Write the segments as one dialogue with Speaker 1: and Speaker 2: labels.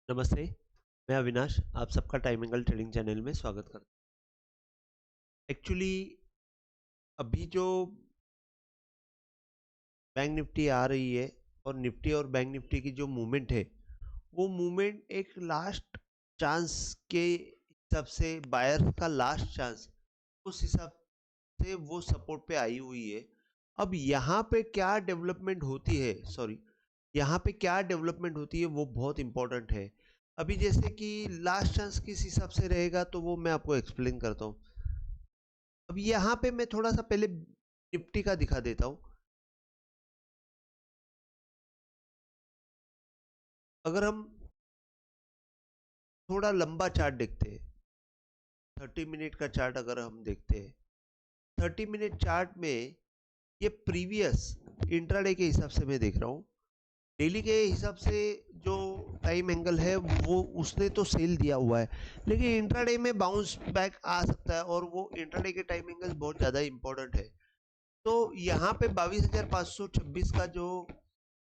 Speaker 1: नमस्ते, मैं अविनाश, आप सबका टाइम एंगल ट्रेडिंग चैनल में स्वागत करता हूँ। एक्चुअली अभी जो बैंक निफ्टी आ रही है और निफ्टी और बैंक निफ्टी की जो मूवमेंट है, वो मूवमेंट एक लास्ट चांस के हिसाब से, बायर का लास्ट चांस, उस हिसाब से वो सपोर्ट पे आई हुई है। अब यहाँ पे क्या डेवलपमेंट होती है, यहाँ पे क्या डेवलपमेंट होती है वो बहुत इंपॉर्टेंट है। अभी जैसे कि लास्ट चांस किस हिसाब से रहेगा तो वो मैं आपको एक्सप्लेन करता हूँ। अब यहाँ पे मैं थोड़ा सा पहले निफ्टी का दिखा देता हूँ। अगर हम थोड़ा लंबा चार्ट देखते हैं, 30 मिनट का चार्ट अगर हम देखते हैं, 30 मिनट चार्ट में ये प्रीवियस इंट्राडे के हिसाब से मैं देख रहा हूँ। डेली के हिसाब से जो टाइम एंगल है वो उसने तो सेल दिया हुआ है, लेकिन इंट्राडे में बाउंस बैक आ सकता है और वो इंट्राडे के टाइम एंगल बहुत ज़्यादा इंपॉर्टेंट है। तो यहाँ पे 22,526 का जो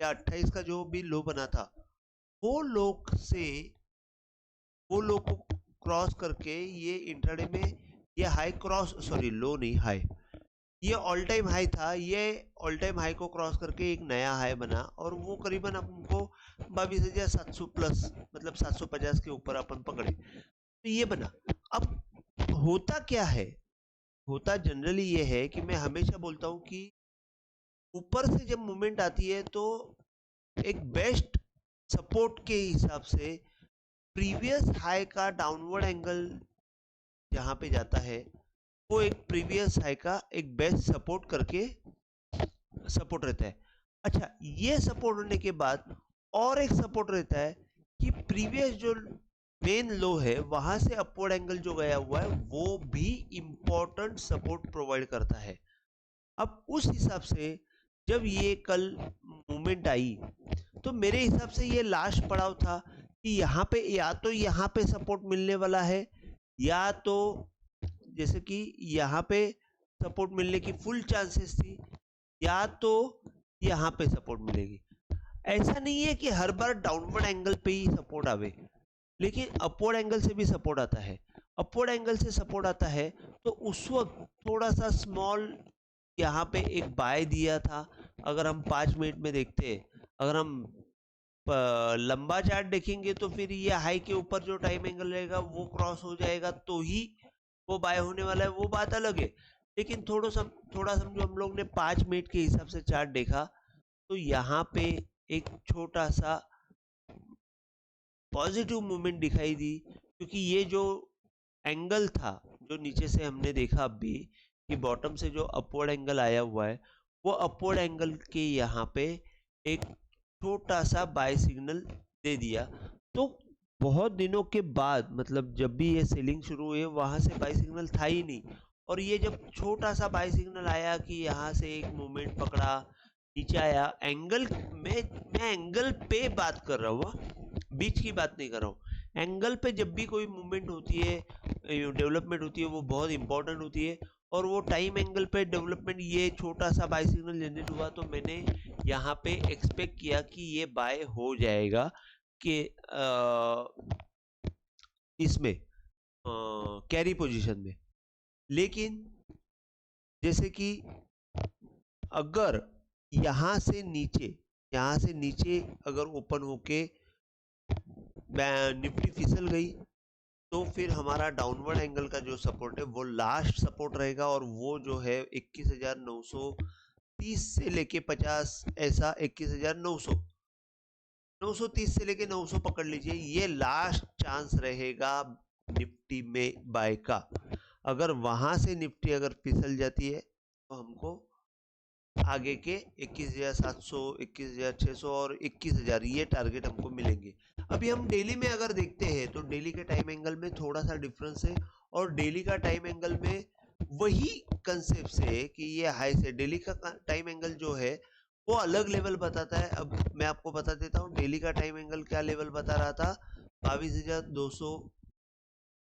Speaker 1: या 28 का जो भी लो बना था, वो लोग से वो लो को क्रॉस करके ये इंट्राडे में ये हाई क्रॉस, लो नहीं, हाई, ये ऑल टाइम हाई था। ये ऑल टाइम हाई को क्रॉस करके एक नया हाई बना और वो करीबन हमको 22,700 प्लस, मतलब 750 के ऊपर अपन पकड़े तो ये बना। अब होता क्या है, होता जनरली ये है कि मैं हमेशा बोलता हूँ कि ऊपर से जब मूवमेंट आती है तो एक बेस्ट सपोर्ट के हिसाब से प्रीवियस हाई का डाउनवर्ड एंगल जहाँ पे जाता है, वो एक प्रीवियस हाई का एक बेस्ट सपोर्ट करके सपोर्ट रहता है। अच्छा, ये सपोर्ट होने के बाद और एक सपोर्ट रहता है कि प्रीवियस जो मेन लो है वहां से अपवर्ड एंगल जो गया हुआ है वो भी इंपॉर्टेंट सपोर्ट प्रोवाइड करता है। अब उस हिसाब से जब ये कल मूवमेंट आई तो मेरे हिसाब से ये लास्ट पड़ाव था कि यहाँ पे या तो यहाँ पे सपोर्ट मिलने वाला है, या तो जैसे कि यहाँ पे सपोर्ट मिलने की फुल चांसेस थी, या तो यहाँ पे सपोर्ट मिलेगी। ऐसा नहीं है कि हर बार डाउनवर्ड एंगल पे ही सपोर्ट आवे, लेकिन अपवर्ड एंगल से भी सपोर्ट आता है। अपवर्ड एंगल से सपोर्ट आता है तो उस वक्त थोड़ा सा स्मॉल यहाँ पे एक बाय दिया था। अगर हम 5 मिनट में देखते हैं, अगर हम लंबा चार्ट देखेंगे तो फिर ये हाई के ऊपर जो टाइम एंगल रहेगा वो क्रॉस हो जाएगा तो ही वो बाय होने वाला है, वो बात अलग है। लेकिन थोड़ा समझो, हम लोग ने 5 मिनट के हिसाब से चार्ट देखा तो यहाँ पे एक छोटा सा पॉजिटिव मूवमेंट दिखाई दी, क्योंकि ये जो एंगल था जो नीचे से हमने देखा अभी कि बॉटम से जो अपवर्ड एंगल आया हुआ है, वो अपवर्ड एंगल के यहाँ पे एक छोटा सा बाय सिग्नल दे दिया। तो बहुत दिनों के बाद, मतलब जब भी ये सेलिंग शुरू हुई है वहां से बाय सिग्नल था ही नहीं, और ये जब छोटा सा बाय सिग्नल आया कि यहाँ से एक मूवमेंट पकड़ा, नीचे आया एंगल में, मैं एंगल पे बात कर रहा हूँ, बीच की बात नहीं कर रहा हूँ। एंगल पे जब भी कोई मूवमेंट होती है, डेवलपमेंट होती है, वो बहुत इंपॉर्टेंट होती है। और वो टाइम एंगल पे डेवलपमेंट, ये छोटा सा बाय सिग्नल जनरेट हुआ तो मैंने यहाँ पे एक्सपेक्ट किया कि ये बाय हो जाएगा कि इसमें कैरी पोजीशन में। लेकिन जैसे कि अगर यहाँ से नीचे अगर ओपन होके निफ्टी फिसल गई तो फिर हमारा डाउनवर्ड एंगल का जो सपोर्ट है वो लास्ट सपोर्ट रहेगा, और वो जो है 21,930 से लेके 50, ऐसा 21,900, 930 से लेके 900 पकड़ लीजिए, ये लास्ट चांस रहेगा निफ्टी में बाय का। अगर वहां से निफ्टी अगर फिसल जाती है तो हमको आगे के 21,700, 21,600 और 21,000 ये टारगेट हमको मिलेंगे। अभी हम डेली में अगर देखते हैं तो डेली के टाइम एंगल में थोड़ा सा डिफरेंस है, और डेली का टाइम एंगल में वही कंसेप्ट से कि ये हाई से डेली का टाइम एंगल जो है वो अलग लेवल बताता है। अब मैं आपको बता देता हूँ डेली का टाइम एंगल क्या लेवल बता रहा था, 22,200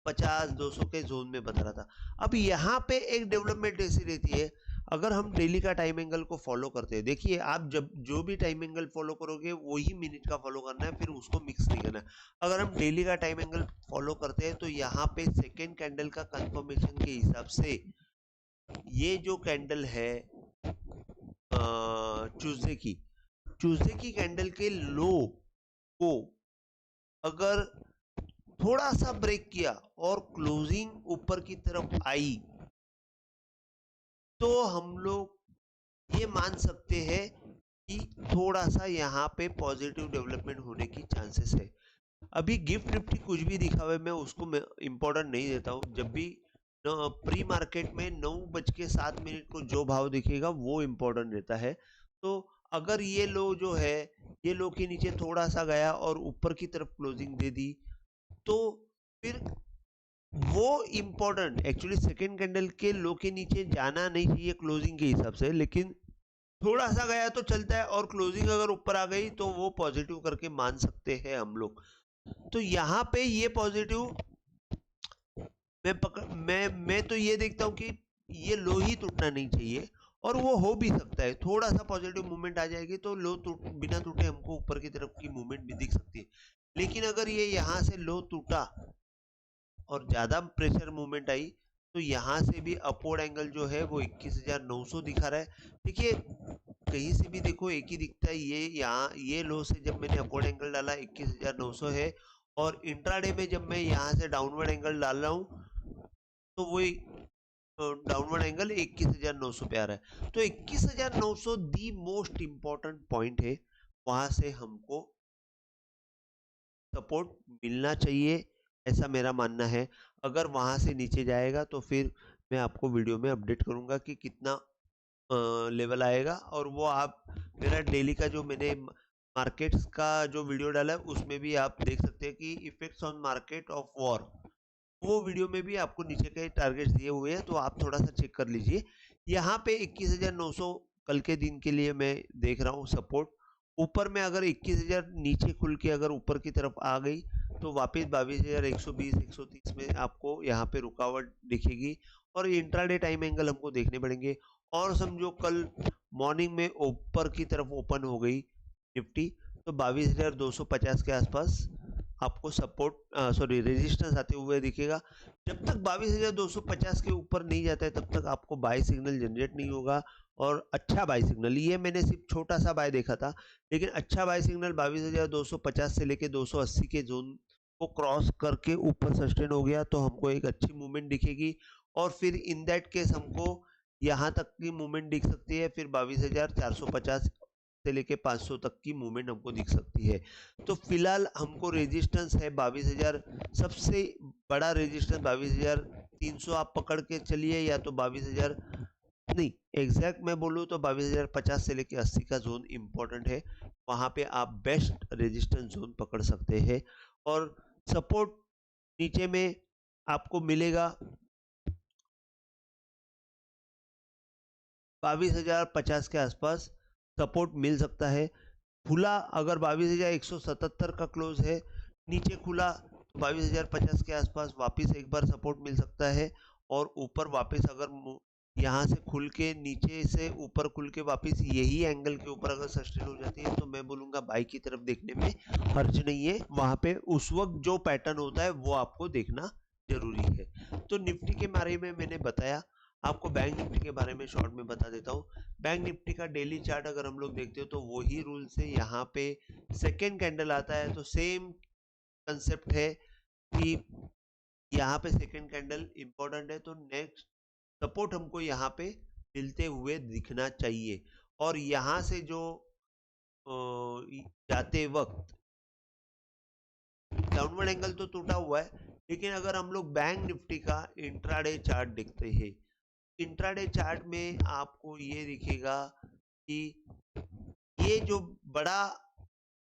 Speaker 1: 50-200 के जोन में बता रहा था। अब यहाँ पे एक डेवलपमेंट ऐसी रहती है, अगर हम डेली का टाइम एंगल को फॉलो करते हैं, देखिए आप जब जो भी टाइम एंगल फॉलो करोगे वही मिनट का फॉलो करना है, फिर उसको मिक्स नहीं करना है। अगर हम डेली का टाइम एंगल फॉलो करते हैं तो यहाँ पे सेकेंड कैंडल का कंफर्मेशन के हिसाब से ये जो कैंडल है ट्यूसडे की कैंडल के लो को अगर थोड़ा सा ब्रेक किया और क्लोजिंग ऊपर की तरफ आई तो हम लोग ये मान सकते हैं कि थोड़ा सा यहाँ पे पॉजिटिव डेवलपमेंट होने की चांसेस है। अभी गिफ्ट निफ्टी कुछ भी दिखा हुआ है, मैं उसको इम्पोर्टेंट नहीं देता हूँ। जब भी प्री मार्केट में 9:07 को जो भाव दिखेगा वो इम्पोर्टेंट रहता है। तो अगर ये लो जो है ये लो के नीचे थोड़ा सा गया और ऊपर की तरफ क्लोजिंग दे दी तो फिर वो इम्पोर्टेंट, एक्चुअली सेकेंड कैंडल के लो के नीचे जाना नहीं चाहिए क्लोजिंग के हिसाब से, लेकिन थोड़ा सा गया तो चलता है और क्लोजिंग अगर ऊपर आ गई तो वो पॉजिटिव करके मान सकते हैं हम लोग। तो यहाँ पे ये पॉजिटिव मैं तो ये देखता हूँ कि ये लो ही टूटना नहीं चाहिए और वो हो भी सकता है। थोड़ा सा पॉजिटिव मूवमेंट आ जाएगी तो लो बिना टूटे हमको ऊपर की तरफ की मूवमेंट भी दिख सकती है। लेकिन अगर ये यहाँ से लो टूटा और ज़्यादा प्रेशर मूवमेंट आई तो यहाँ से भी अपवर्ड एंगल जो है वो 21,900 दिखा रहा है। देखिए कहीं से भी देखो एक ही दिखता है, ये यहाँ ये लो से जब मैंने अपवर्ड एंगल डाला 21,900 है और इंट्राडे में जब मैं यहाँ से डाउनवर्ड एंगल डाल रहा हूँ तो वो डाउनवर्ड एंगल 21,900 पे आ रहा है। तो 21,900 दी मोस्ट इम्पोर्टेंट पॉइंट है, वहां से हमको सपोर्ट मिलना चाहिए, ऐसा मेरा मानना है। अगर वहां से नीचे जाएगा तो फिर मैं आपको वीडियो में अपडेट करूंगा कि कितना लेवल आएगा, और वो आप मेरा डेली का जो मैंने मार्केट्स का जो वीडियो डाला है उसमें भी आप देख सकते हैं कि effects on market of war, वो वीडियो में भी आपको नीचे के टारगेट्स दिए हुए हैं, तो आप थोड़ा सा चेक कर लीजिए। यहाँ पे 21,900 कल के दिन के लिए मैं देख रहा हूँ सपोर्ट। ऊपर में अगर 21,000 नीचे खुल के अगर ऊपर की तरफ आ गई तो वापस 22,120 130 में आपको यहाँ पे रुकावट दिखेगी और इंट्राडे टाइम एंगल हमको देखने पड़ेंगे। और समझो कल मॉर्निंग में ऊपर की तरफ ओपन हो गई निफ्टी तो 22,250 के आसपास आपको सपोर्ट सॉरी रेजिस्टेंस आते हुए दिखेगा। जब तक 22,250 के ऊपर नहीं जाता है तब तक आपको बाय सिग्नल जनरेट नहीं होगा, और अच्छा बाय सिग्नल, ये मैंने सिर्फ छोटा सा बाय देखा था, लेकिन अच्छा बाय सिग्नल 22,250 से लेके 280 के जोन को क्रॉस करके ऊपर सस्टेन हो गया तो हमको एक अच्छी मूवमेंट दिखेगी, और फिर इन दैट केस हमको यहाँ तक की मूवमेंट दिख सकती है, फिर 22,450 से लेके 500 तक की मूवमेंट हमको दिख सकती है। तो फिलहाल हमको रेजिस्टेंस है 22,000, सबसे बड़ा रेजिस्टेंस 22,300 आप पकड़ के चलिए, या तो 22,000 नहीं, एग्जैक्ट मैं बोलूँ तो 22,050 से लेके 80 का जोन इंपॉर्टेंट है, वहां पे आप बेस्ट रेजिस्टेंस जोन पकड़ सकते हैं। और सपोर्ट नीचे में आपको मिलेगा 22,050 के आसपास सपोर्ट मिल सकता है। खुला अगर 22,177 का क्लोज है, नीचे खुला तो 22,050 के आसपास वापस एक बार सपोर्ट मिल सकता है, और ऊपर वापस अगर यहाँ से खुल के नीचे से ऊपर खुल के वापस यही एंगल के ऊपर अगर सस्टेन हो जाती है तो मैं बोलूँगा बाई की तरफ देखने में हर्ज नहीं है। वहाँ पे उस वक्त जो पैटर्न होता है वो आपको देखना जरूरी है। तो निफ्टी के बारे में मैंने बताया, आपको बैंक निफ्टी के बारे में शॉर्ट में बता देता हूँ। बैंक निफ्टी का डेली चार्ट अगर हम लोग देखते हो तो वही रूल से यहाँ पे सेकेंड कैंडल आता है तो सेम कंसेप्ट है कि यहाँ पे सेकेंड कैंडल इंपॉर्टेंट है, तो नेक्स्ट सपोर्ट हमको यहाँ पे मिलते हुए दिखना चाहिए। और यहाँ से जो जाते वक्त डाउनवर्ड एंगल तो टूटा हुआ है, लेकिन अगर हम लोग बैंक निफ्टी का इंट्राडे चार्ट देखते हैं, इंट्राडे चार्ट में आपको ये दिखेगा कि ये जो बड़ा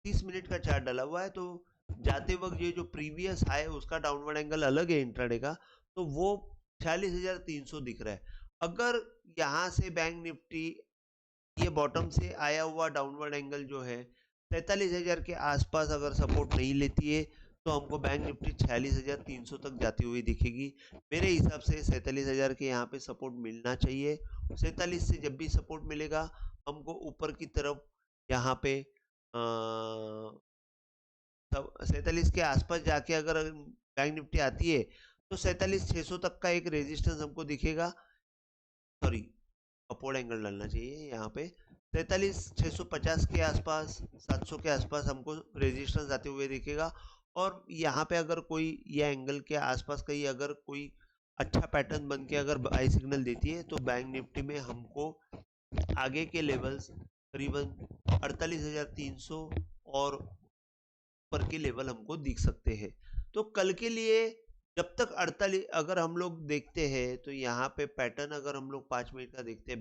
Speaker 1: 30 मिनट का चार्ट डाला हुआ है, तो जाते वक्त ये जो प्रीवियस हाई उसका डाउनवर्ड एंगल अलग है इंट्राडे का, तो वो 46,300 दिख रहा है। अगर यहाँ से बैंक निफ्टी ये बॉटम से आया हुआ डाउनवर्ड एंगल जो है 43,000 के आसपास अगर सपोर्ट नहीं लेती है तो हमको बैंक निफ्टी 46,300 तक जाती हुई दिखेगी। मेरे हिसाब से 47,000 के यहाँ पे सपोर्ट मिलना चाहिए। 47 से जब भी सपोर्ट मिलेगा हमको ऊपर की तरफ यहाँ पे 47 के आसपास जाके अगर बैंक निफ्टी आती है तो 47,600 तक का एक रेजिस्टेंस हमको दिखेगा। सॉरी, अपवर्ड एंगल डालना चाहिए यहाँ पे। 43,650 के आसपास, 700 के आसपास हमको रेजिस्टेंस आते हुए दिखेगा। और यहाँ पे अगर कोई ये एंगल के आसपास कहीं अगर कोई अच्छा पैटर्न बन के अगर बाई सिग्नल देती है तो बैंक निफ्टी में हमको आगे के लेवल्स करीबन 48,300 और ऊपर के लेवल हमको दिख सकते हैं। तो कल के लिए जब तक 48 अगर हम लोग देखते हैं तो यहाँ पे पैटर्न अगर हम लोग 5 मिनट का देखते हैं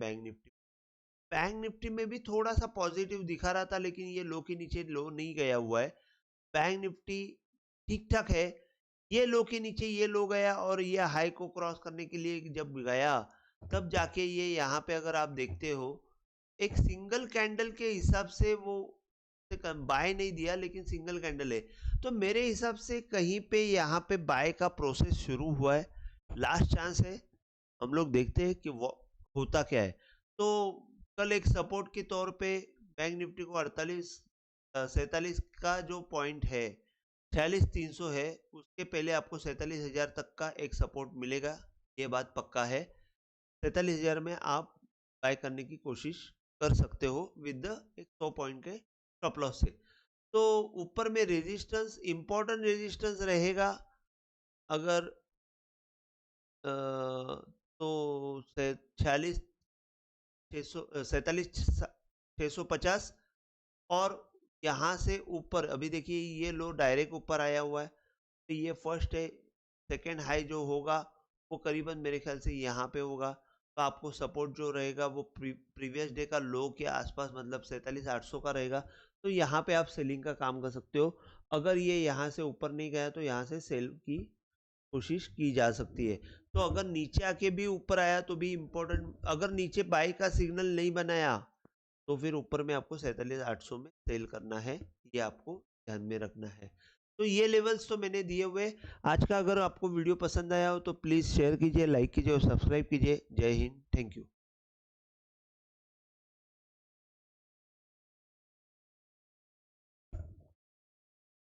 Speaker 1: बैंक निफ्टी में भी थोड़ा सा पॉजिटिव दिखा रहा था, लेकिन ये लो के नीचे लो नहीं गया हुआ है। बैंक निफ्टी ठीक ठाक है। ये लो के नीचे ये लो गया और ये हाई को क्रॉस करने के लिए जब गया तब जाके ये यहाँ पे अगर आप देखते हो एक सिंगल कैंडल के हिसाब से वो बाय नहीं दिया, लेकिन सिंगल कैंडल है। तो मेरे हिसाब से कहीं पे यहाँ पे बाय का प्रोसेस शुरू हुआ है, लास्ट चांस है। हम लोग देखते हैं कि वो होता क्या है। तो कल एक सपोर्ट के तौर पे बैंक निफ्टी को 47 का जो पॉइंट है 46,300 है, उसके पहले आपको 47,000 तक का एक सपोर्ट मिलेगा, ये बात पक्का है। 47,000 में आप बाय करने की कोशिश कर सकते हो विद एक 100 पॉइंट के स्टॉप लॉस से। तो ऊपर में रेजिस्टेंस, इंपॉर्टेंट रेजिस्टेंस रहेगा अगर तो 46 650 और यहाँ से ऊपर अभी देखिए ये लो डायरेक्ट ऊपर आया हुआ है, तो ये फर्स्ट है। सेकेंड हाई जो होगा वो करीबन मेरे ख्याल से यहाँ पे होगा। तो आपको सपोर्ट जो रहेगा वो प्रीवियस डे का लो के आसपास, मतलब 47,800 का रहेगा। तो यहाँ पे आप सेलिंग का काम कर सकते हो। अगर ये यहाँ से ऊपर नहीं गया तो यहाँ से सेल की कोशिश की जा सकती है। तो अगर नीचे आके भी ऊपर आया तो भी इम्पोर्टेंट, अगर नीचे बाई का सिग्नल नहीं बनाया तो फिर ऊपर में आपको 47,800 में सेल करना है, ये आपको ध्यान में रखना है। तो ये लेवल्स तो मैंने दिए हुए। आज का अगर आपको वीडियो पसंद आया हो तो प्लीज़ शेयर कीजिए, लाइक कीजिए और सब्सक्राइब कीजिए। जय हिंद, थैंक यू।